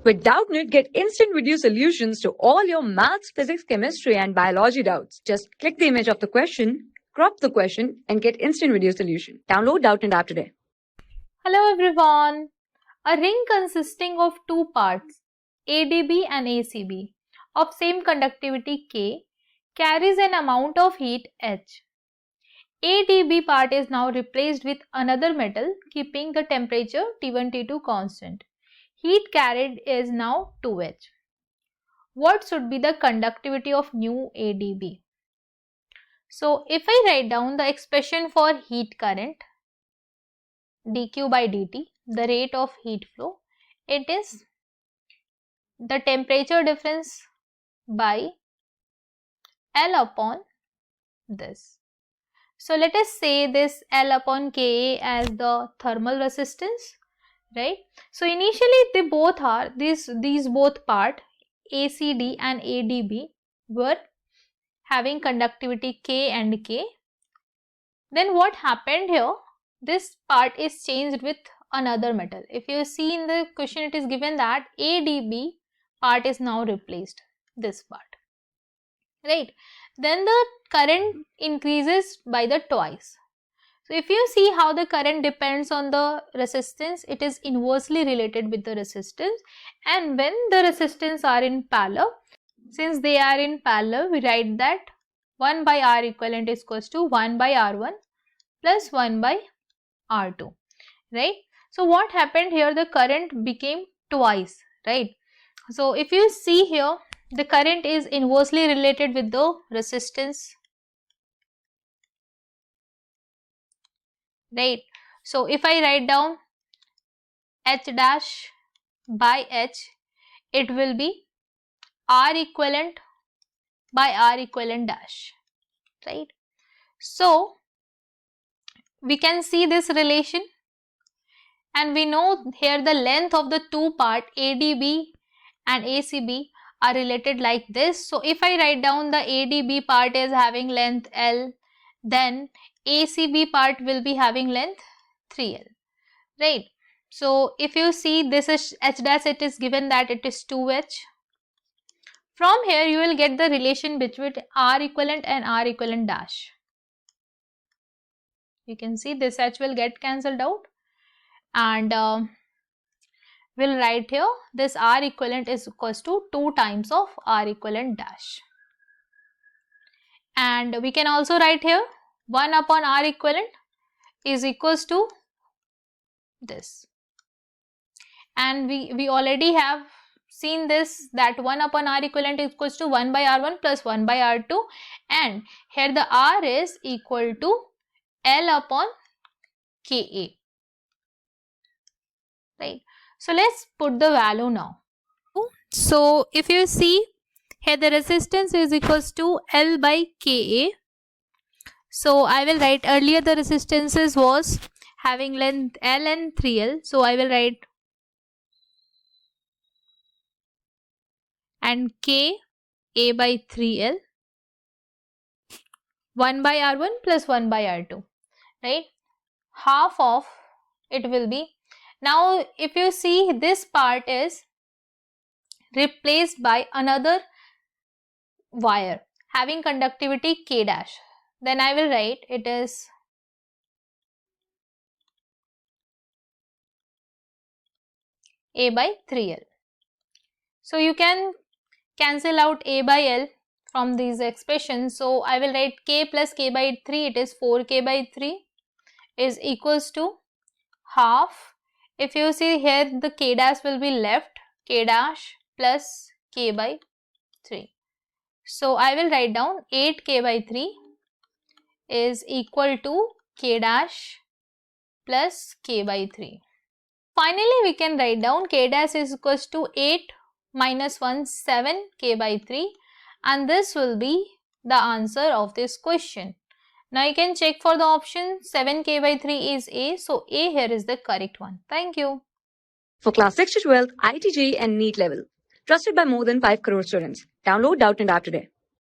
With Doubtnut, get instant video solutions to all your maths, physics, chemistry, and biology doubts. Just click the image of the question, crop the question, and get instant video solution. Download Doubtnut app today. Hello everyone. A ring consisting of two parts, ADB and ACB, of same conductivity K, carries an amount of heat H. ADB part is now replaced with another metal, keeping the temperature T1, T2 constant. Heat carried is now 2H. What should be the conductivity of new ADB? So if I write down the expression for heat current, dq by dt, the rate of heat flow, it is the temperature difference by L upon this. So let us say this L upon Ka as the thermal resistance, right? So initially they both are, these both part, ACD and ADB, were having conductivity K and K. Then what happened here? This part is changed with another metal. If you see in the question, it is given that ADB part is now replaced, this part, right? Then the current increases by the twice. So if you see how the current depends on the resistance, it is inversely related with the resistance, and when the resistance are in parallel, since they are in parallel, we write that 1 by R equivalent is equals to 1 by R1 plus 1 by R2, right? So what happened here, the current became twice, right? So if you see here, the current is inversely related with the resistance, right? So if I write down H dash by H, it will be R equivalent by R equivalent dash, right? So we can see this relation, and we know here the length of the two part ADB and ACB are related like this. So if I write down the ADB part is having length L, then ACB part will be having length 3L, right? So if you see this is H dash, it is given that it is 2H. From here you will get the relation between R equivalent and R equivalent dash. You can see this H will get cancelled out, and we'll write here this R equivalent is equals to 2 times of R equivalent dash. And we can also write here 1 upon R equivalent is equals to this. And we already have seen this, that 1 upon R equivalent is equals to 1 by R1 plus 1 by R2, and here the R is equal to L upon Ka, right? So let's put the value now. So if you see here, the resistance is equals to L by Ka. So I will write, earlier the resistances was having length L and 3L. So I will write and K A by 3L, 1 by R1 plus 1 by R2, right? Half of it will be. Now if you see, this part is replaced by another wire having conductivity K dash. Then I will write it is A by 3L. So you can cancel out A by L from these expressions. So I will write K plus K by 3, it is 4K by 3 is equals to half. If you see here, the K dash will be left, K dash plus K by 3. So I will write down 8K by 3 is equal to K dash plus K by 3. Finally, we can write down K dash is equals to 8 minus 1, 7 K by 3, and this will be the answer of this question. Now you can check for the option. 7K by 3 is A, so A here is the correct one. Thank you. For class 6 to 12, ITG and NEET level. Trusted by more than 5 crore students. Download Doubtnut app today.